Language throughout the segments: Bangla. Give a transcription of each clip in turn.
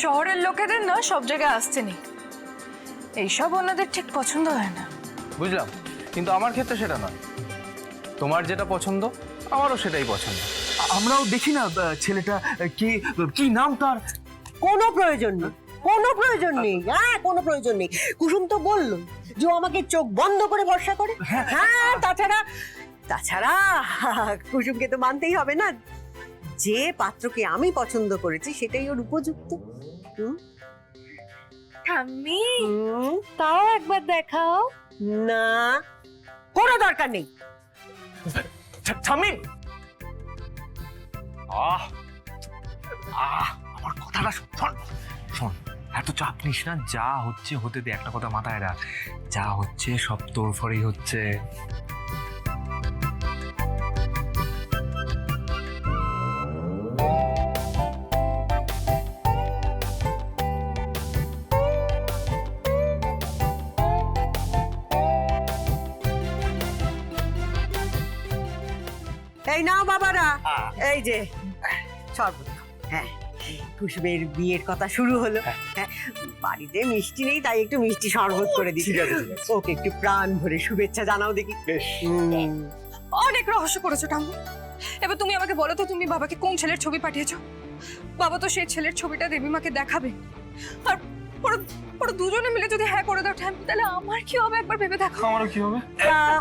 শহরের লোকেদের না সব জায়গায় আসতে নেই, এইসব ওনাদের ঠিক পছন্দ হয় না। বুঝলাম, কিন্তু আমার ক্ষেত্রে সেটা নয়। তোমার যেটা পছন্দ আমারও সেটাই পছন্দ। আমরাও দেখি না ছেলেটা কি নাম তার। কোনো প্রয়োজন নেই, কোনো প্রয়োজন নেই, হ্যাঁ কোনো প্রয়োজন নেই। কুসুম তো বললো যে ও আমাকে চোখ বন্ধ করে ভরসা করে। হ্যাঁ তাছাড়া কুসুমকে তো মানতেই হবে না, যে পাত্রকে আমি পছন্দ করেছি সেটাই ওর উপযুক্ত। ঠাম্মি তাও একবার দেখাও। না, কোনো দরকার নেই। শামিম, আমার কথাটা শোন শোন, এত চাপ নিস না, যা হচ্ছে হতে দে। একটা কথা মাথায় রাখ, যা হচ্ছে সব তোর ফরেই হচ্ছে। এই নাও বাবারা, এই যে শরবত। হ্যাঁ, কুসুমের বিয়ের কথা শুরু হলো। হ্যাঁ, বাড়িতে মিষ্টি নেই, তাই একটু মিষ্টি শরবত করে দিচ্ছি। ওকে একটু প্রাণ ভরে শুভেচ্ছা জানাও দেখি। অনেক রহস্য করেছো ঠাম্মি। এবার তুমি আমাকে বলো তো, তুমি বাবাকে কোন ছেলের ছবি পাঠিয়েছো? বাবা তো সেই ছেলের ছবিটা দেবীমাকে দেখাবে, আর ওরা দুজনে মিলে যদি হ্যাঁ করে দাও ঠাম্মি, তাহলে আমার কি হবে একবার ভেবে দেখো। আমারও কি হবে?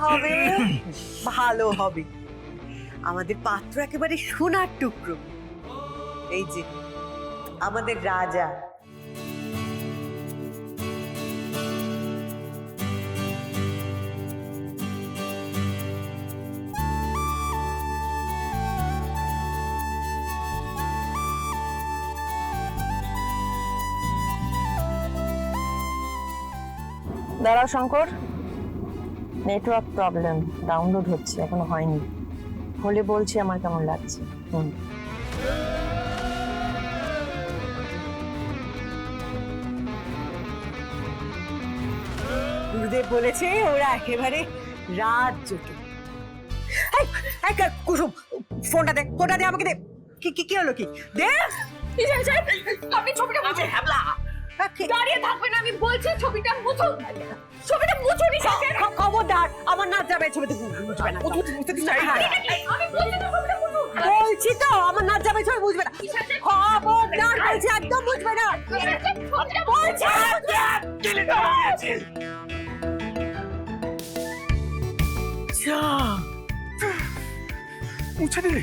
হবে, ভালো হবে। আমাদের পাত্র একেবারে সোনার টুকরো। এই যে আমাদের রাজা। দাঁড়াও শঙ্কর, নেটওয়ার্ক প্রবলেম, ডাউনলোড হচ্ছে, এখনো হয়নি। হলে বলছি আমার কেমন লাগছে। গুরুদেব বলেছে ওরা একেবারে রাত জোটে। কুসুম, ফোনটা দে আমাকে, দে। কি হলো, কি দে? আপনি ছবিটা মুছুন। দাঁড়িয়ে থাকবে না, আমি বলছি ছবিটা মুছুন। ছবিটা মুছুনি। খবরদার, আমার নাচ যাবে, ছবিতে বুঝবে না। আমি বলছি তো ছবিটা মুছুন। বলছি তো আমার নাচ যাবে, ছবি বুঝবে না। খবরদার বলছি, একদম বুঝবে না। বলছি মুছে দিলি?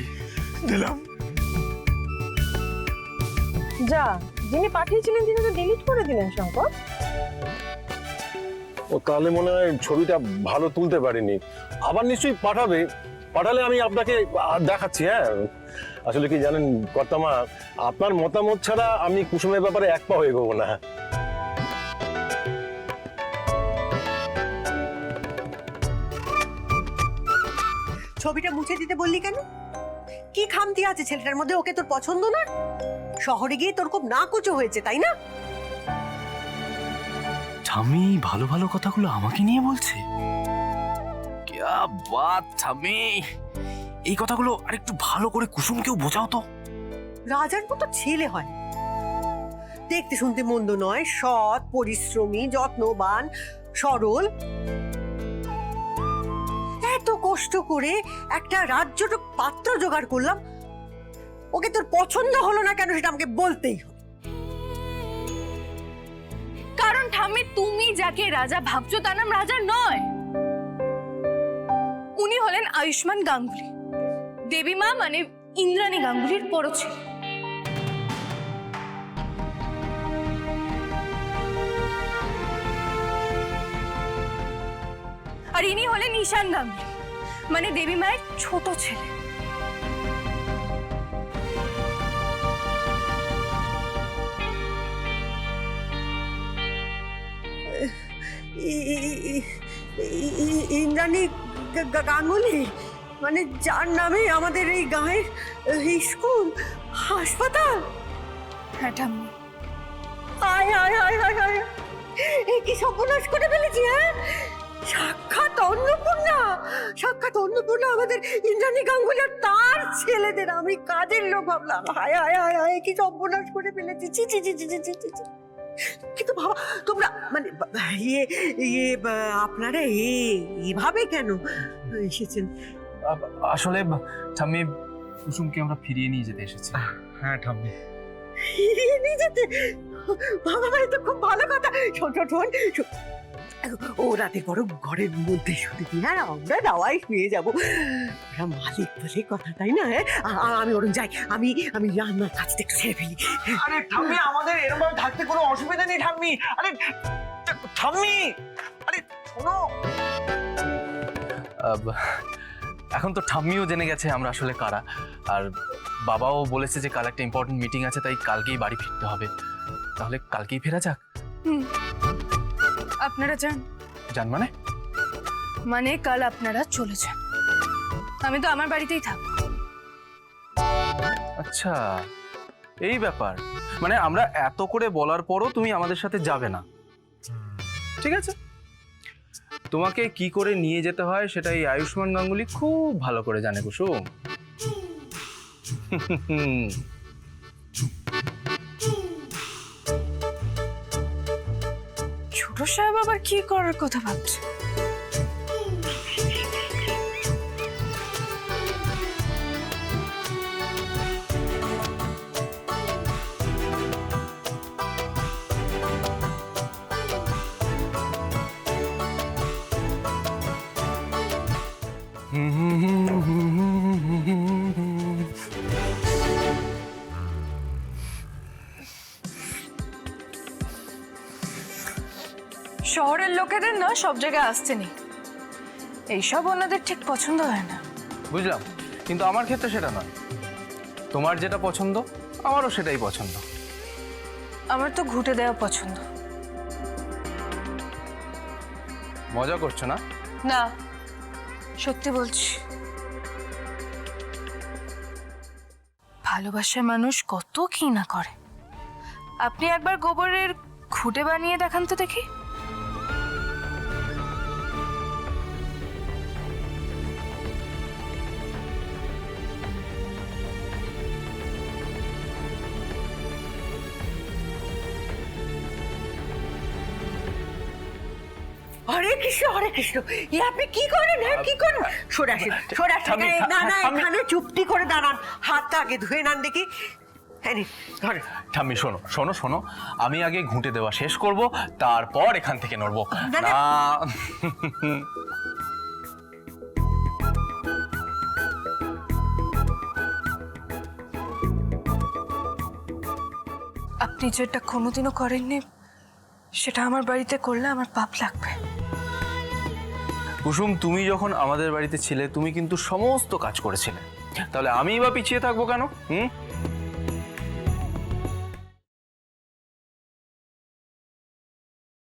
দিলাম। যা, যিনি পাঠিয়েছিলেন তিনি তো ডিলিট করে দিলেন শঙ্কর। ও তাহলে মনে হয় ছবিটা ভালো তুলতে পারিনি। আবার নিশ্চয়ই পাঠালে আমি আপনাকে দেখাচ্ছি। হ্যাঁ, আসলে কি জানেন কর্তামা, আপনার মতামত ছাড়া আমি কুসুমের ব্যাপারে এক পা হয়ে গেবো না। ছবিটা মুছে দিতে বললি কেন? কি খামতি আছে ছেলেটার মধ্যে? ওকে তোর পছন্দ না? শহরে গিয়ে তোর খুব নাকুচো হয়েছে, তাই না? ঠামি ভালো ভালো কথাগুলো আমাকে নিয়ে বলছে। ক্যা বাত ঠামি, এই কথাগুলো আরেকটু ভালো করে কুসুমকেও বোঝাও তো। রাজার মতো ছেলে হয়, দেখতে শুনতে মন্দ নয়, সৎ, পরিশ্রমী, যত্নবান, সরল। এত কষ্ট করে একটা রাজ্যটা পাত্র জোগাড় করলাম, ওকে তোর পছন্দ হলো না কেন সেটা আমাকে বলতেই হবে। কারণ ঠাম্মি, তুমি যাকে রাজা ভাবছো তার নাম রাজা নয়। উনি হলেন আয়ুষ্মান গাঙ্গুলি, দেবীমা মানে ইন্দ্রাণী গাঙ্গুলির বড় ছেলে। আর ইনি হলেন ঈশান গাঙ্গুলি, মানে দেবী মায়ের ছোট ছেলে। ইন্দ্রাণী গাঙ্গুলি, মানে যার নামে আমাদের এই গাঁয়ের স্কুল, হাসপাতাল। হ্যাঁ ঠাম্মি। হায় হায় হায় হায় হায়, কি সর্বনাশ করে ফেলেছি। হ্যাঁ, সাক্ষাৎ অন্নপূর্ণা, সাক্ষাৎ অন্নপূর্ণা আমাদের ইন্দ্রাণী গাঙ্গুলি আর তার ছেলেদের আমি কাজের লোক ভাবলাম। হায় হায় হায় হায়, কি সর্বনাশ করে ফেলেছি। ছি ছি ছি ছি ছি ছি ছি ছি। কিন্তু বাবা তোমরা মানে আপনারা এভাবে কেন এসেছেন? আসলে ঠাম্মি, কুসুমকে আমরা ফিরিয়ে নিয়ে যেতে এসেছি। হ্যাঁ ঠাম্মি। ফিরিয়ে নিয়ে যেতে? বাবা ভাই তো খুব ভালো কথা। শোন শোন শোন, ও রাতে বড় ঘরের মধ্যে শুতে দিই। হ্যাঁ, আমরা দাওয়াই শুয়ে যাবো। ওরা মালিক বলে কথা, তাই না? হ্যাঁ, আমি ওরকম যাই, আমি আমি রান্নার কাজটা একটু ছেড়ে ফেলি। আরে ঠাম্মি, আমাদের এরকম ভাবে থাকতে কোনো অসুবিধা নেই ঠাম্মি। আরে ঠাম্মি, আরে শোনো। এখন তো ঠাম্মিও জেনে গেছে আমরা আসলে কারা, আর বাবাও বলেছে যে কাল একটা ইম্পর্টেন্ট মিটিং আছে, তাই কালকেই বাড়ি ফিরতে হবে। তাহলে কালকেই ফেরা যাক। আপনারা যান। জান মানে? মানে কাল আপনারা চলে যান, আমি তো আমার বাড়িতেই থাক। আচ্ছা, এই ব্যাপার। মানে আমরা এত করে বলার পরও তুমি আমাদের সাথে যাবে না? ঠিক আছে, তোমাকে কি করে নিয়ে যেতে হয় সেটা এই আয়ুষ্মান গাঙ্গুলি খুব ভালো করে জানে কুসুম। ছোট সাহেব আবার কি করার কথা ভাবছে? শহরের লোকেদের না সব জায়গায় আসতে নেই, এইসব ওনাদের ঠিক পছন্দ হয় না। বুঝলাম, কিন্তু আমার ক্ষেত্রে সেটা নয়। তোমার যেটা পছন্দ আমারও সেটাই পছন্দ। আমার তো ঘুঁটে দেওয়া পছন্দ। মজা করছো না? না, সত্যি বলছি। ভালোবাসার মানুষ কত কি না করে। আপনি একবার গোবরের ঘুঁটে বানিয়ে দেখান তো দেখি। হরে কৃষ্ণ, হরে কৃষ্ণ। আপনি কি করেন? হ্যাঁ, কি করেন? সরে আসেন, সরে আসেন। না না, এখানে চুপটি করে দাঁড়ান, হাতটা আগে ধুয়ে নেন দেখি। হ্যাঁ, ধরে। ঠাম্মি শোনো শোনো শোনো, আমি আগে ঘুঁটে দেওয়া শেষ করব, তারপর এখান থেকে নড়বো না, না। না। আপনি যেটা কোনোদিনও করেননি সেটা আমার বাড়িতে করলে আমার পাপ লাগবে। কুসুম, তুমি যখন আমাদের বাড়িতে ছিলে তুমি কিন্তু সমস্ত কাজ করেছিলে, তাহলে আমি বা পিছিয়ে থাকবো কেন?